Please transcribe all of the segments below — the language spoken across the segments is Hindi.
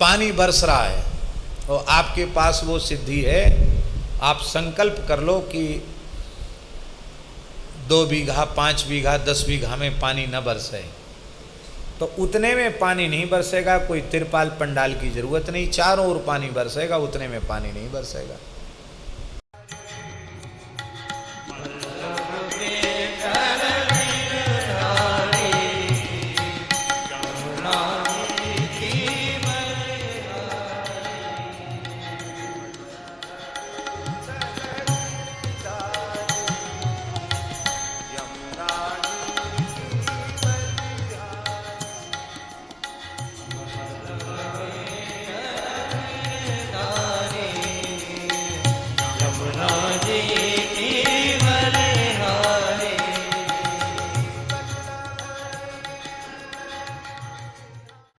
पानी बरस रहा है और आपके पास वो सिद्धि है, आप संकल्प कर लो कि 2 बीघा 5 बीघा 10 बीघा में पानी न बरसे, तो उतने में पानी नहीं बरसेगा। कोई तिरपाल पंडाल की जरूरत नहीं, चारों ओर पानी बरसेगा, उतने में पानी नहीं बरसेगा।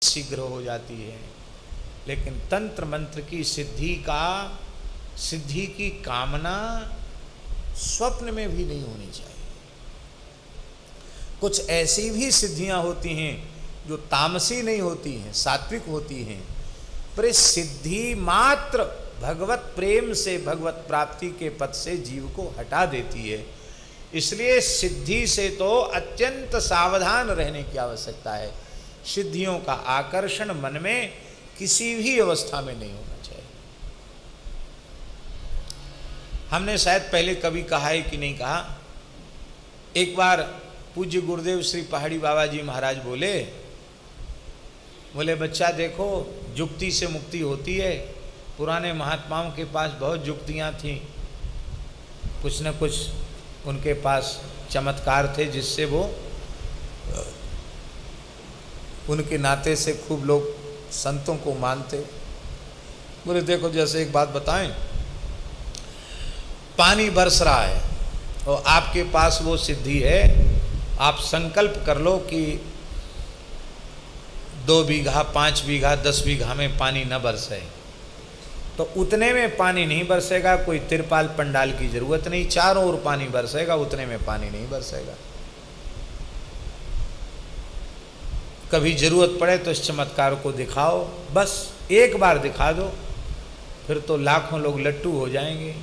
शीघ्र हो जाती है, लेकिन तंत्र मंत्र की सिद्धि की कामना स्वप्न में भी नहीं होनी चाहिए। कुछ ऐसी भी सिद्धियां होती हैं जो तामसी नहीं होती हैं, सात्विक होती हैं, पर सिद्धि मात्र भगवत प्रेम से, भगवत प्राप्ति के पथ से जीव को हटा देती है। इसलिए सिद्धि से तो अत्यंत सावधान रहने की आवश्यकता है। सिद्धियों का आकर्षण मन में किसी भी अवस्था में नहीं होना चाहिए। हमने शायद पहले कभी कहा है कि नहीं कहा, एक बार पूज्य गुरुदेव श्री पहाड़ी बाबा जी महाराज बोले बच्चा देखो, जुक्ति से मुक्ति होती है। पुराने महात्माओं के पास बहुत जुक्तियां थीं, कुछ न कुछ उनके पास चमत्कार थे जिससे वो उनके नाते से खूब लोग संतों को मानते। बोले देखो, जैसे एक बात बताएं, पानी बरस रहा है और आपके पास वो सिद्धि है, आप संकल्प कर लो कि 2 बीघा 5 बीघा 10 बीघा में पानी न बरसे, तो उतने में पानी नहीं बरसेगा। कोई तिरपाल पंडाल की जरूरत नहीं, चारों ओर पानी बरसेगा, उतने में पानी नहीं बरसेगा। कभी जरूरत पड़े तो इस चमत्कार को दिखाओ, बस एक बार दिखा दो, फिर तो लाखों लोग लट्टू हो जाएंगे,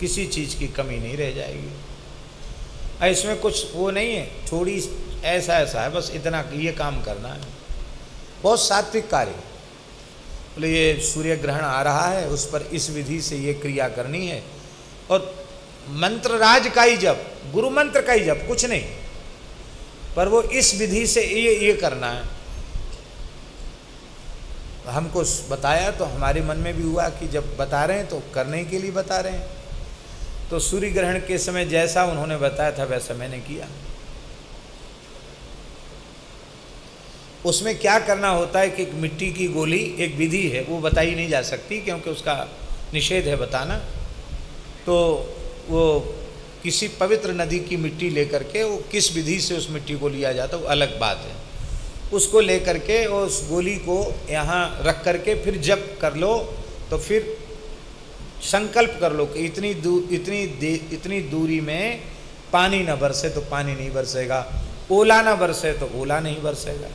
किसी चीज़ की कमी नहीं रह जाएगी। इसमें कुछ वो नहीं है, थोड़ी ऐसा है, बस इतना ये काम करना है, बहुत सात्विक कार्य। बोले ये सूर्य ग्रहण आ रहा है, उस पर इस विधि से ये क्रिया करनी है, और मंत्र राज का ही जप, गुरु मंत्र का ही जप, कुछ नहीं, पर वो इस विधि से ये करना है। हमको बताया तो हमारे मन में भी हुआ कि जब बता रहे हैं तो करने के लिए बता रहे हैं। तो सूर्य ग्रहण के समय जैसा उन्होंने बताया था वैसा मैंने किया। उसमें क्या करना होता है कि एक मिट्टी की गोली, एक विधि है, वो बताई नहीं जा सकती क्योंकि उसका निषेध है बताना। तो वो किसी पवित्र नदी की मिट्टी लेकर के, वो किस विधि से उस मिट्टी को लिया जाता है वो अलग बात है, उसको लेकर के उस गोली को यहाँ रख करके फिर जप कर लो, तो फिर संकल्प कर लो कि इतनी दूरी में पानी न बरसे तो पानी नहीं बरसेगा, ओला न बरसे तो ओला नहीं बरसेगा,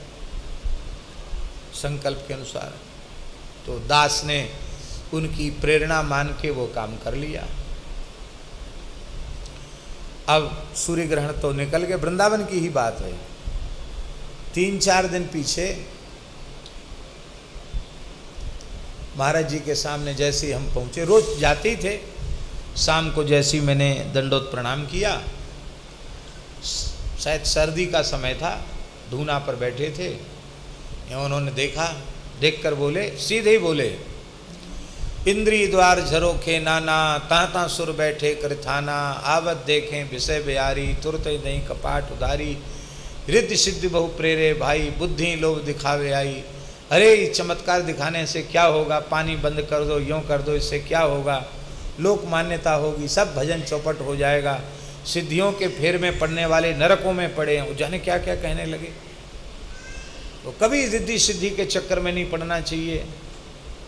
संकल्प के अनुसार। तो दास ने उनकी प्रेरणा मान के वो काम कर लिया। अब सूर्य ग्रहण तो निकल गए, वृंदावन की ही बात है। 3-4 दिन पीछे महाराज जी के सामने जैसे ही हम पहुँचे, रोज जाते ही थे, शाम को जैसे ही मैंने दंडोत प्रणाम किया, शायद सर्दी का समय था, धूना पर बैठे थे, उन्होंने देखा, देखकर बोले, सीधे ही बोले, इंद्री द्वार झरोखे नाना, ताता सुर बैठे कर थाना, आवत देखें विषय बिहारी, तुरत दही कपाट उधारी, रिद्धि सिद्धि बहु प्रेरे भाई, बुद्धि लोभ दिखावे आई। अरे चमत्कार दिखाने से क्या होगा, पानी बंद कर दो, यूँ कर दो, इससे क्या होगा, लोक मान्यता होगी, सब भजन चौपट हो जाएगा, सिद्धियों के फेर में पड़ने वाले नरकों में पड़े हैं, जाने क्या क्या कहने लगे। तो कभी रिद्धि सिद्धि के चक्कर में नहीं पड़ना चाहिए।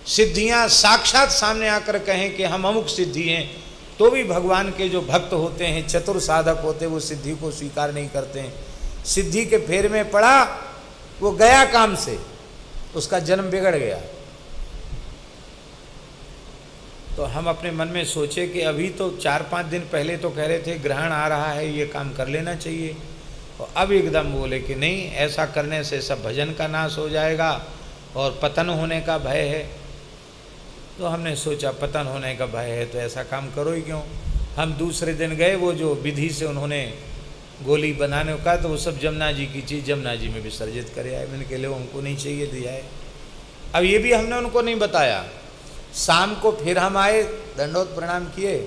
सिद्धियां साक्षात सामने आकर कहें कि हम अमुक सिद्धि हैं, तो भी भगवान के जो भक्त होते हैं, चतुर साधक होते हैं, वो सिद्धि को स्वीकार नहीं करते हैं। सिद्धि के फेर में पड़ा, वो गया काम से, उसका जन्म बिगड़ गया। तो हम अपने मन में सोचे कि अभी तो 4-5 दिन पहले तो कह रहे थे ग्रहण आ रहा है, ये काम कर लेना चाहिए, और अब एकदम बोले कि नहीं, ऐसा करने से सब भजन का नाश हो जाएगा और पतन होने का भय है। तो हमने सोचा पतन होने का भय है तो ऐसा काम करो ही क्यों। हम दूसरे दिन गए, वो जो विधि से उन्होंने गोली बनाने का, तो वो सब जमुना जी की चीज़ जमुना जी में विसर्जित करे आए। मैंने कह लो हमको नहीं चाहिए, दिया है। अब ये भी हमने उनको नहीं बताया। शाम को फिर हम आए, दंडोत प्रणाम किए,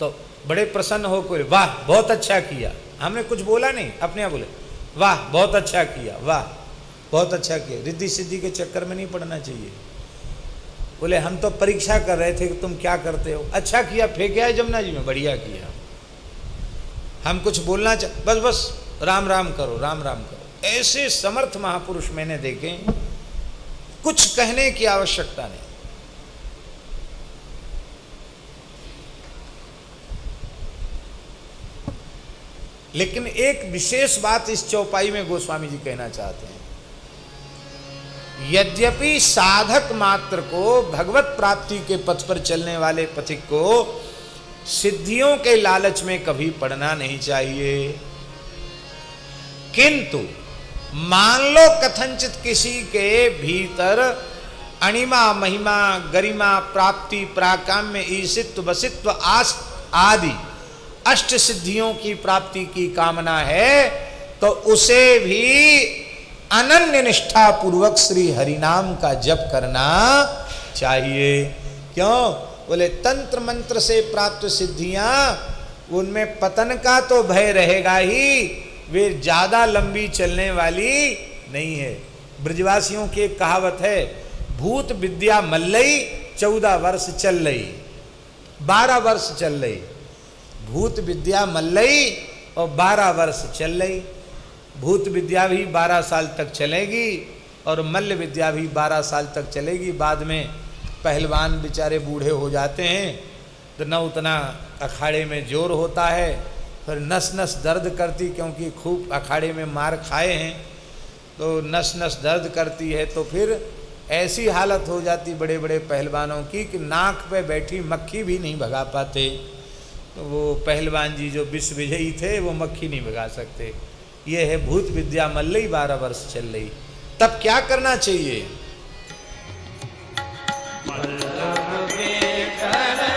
तो बड़े प्रसन्न होकर वाह बहुत अच्छा किया। हमने कुछ बोला नहीं, अपने आप बोले वाह बहुत अच्छा किया, वाह बहुत अच्छा किया। रिद्धि सिद्धि के चक्कर में नहीं पड़ना चाहिए। बोले हम तो परीक्षा कर रहे थे कि तुम क्या करते हो। अच्छा किया, फेंके आए जमुना जी में, बढ़िया किया। हम कुछ बोलना बस बस राम राम करो, राम राम करो। ऐसे समर्थ महापुरुष मैंने देखे, कुछ कहने की आवश्यकता नहीं। लेकिन एक विशेष बात इस चौपाई में गोस्वामी जी कहना चाहते हैं। यद्यपि साधक मात्र को, भगवत प्राप्ति के पथ पर चलने वाले पथिक को सिद्धियों के लालच में कभी पड़ना नहीं चाहिए, किंतु मान लो कथनचित किसी के भीतर अणिमा महिमा गरिमा प्राप्ति प्राकाम्य ईशित्व वसित्व आस आदि अष्ट सिद्धियों की प्राप्ति की कामना है, तो उसे भी अनन्य निष्ठा पूर्वक श्री हरिनाम का जप करना चाहिए। क्यों? बोले तंत्र मंत्र से प्राप्त सिद्धियां, उनमें पतन का तो भय रहेगा ही, वे ज्यादा लंबी चलने वाली नहीं है। ब्रजवासियों की एक कहावत है, भूत विद्या मल्लई 14 वर्ष चल रही, 12 वर्ष चल रही। भूत विद्या मल्लई और 12 वर्ष चल रही। भूत विद्या भी 12 साल तक चलेगी और मल्ल विद्या भी 12 साल तक चलेगी। बाद में पहलवान बेचारे बूढ़े हो जाते हैं तो न उतना अखाड़े में जोर होता है, फिर नस नस दर्द करती, क्योंकि खूब अखाड़े में मार खाए हैं तो नस नस दर्द करती है। तो फिर ऐसी हालत हो जाती बड़े बड़े पहलवानों की कि नाक पे बैठी मक्खी भी नहीं भगा पाते। तो वो पहलवान जी जो विश्व विजयी थे वो मक्खी नहीं भगा सकते। ये है भूत विद्या मल्लई 12 वर्ष चल रही। तब क्या करना चाहिए? वल्लभ के कर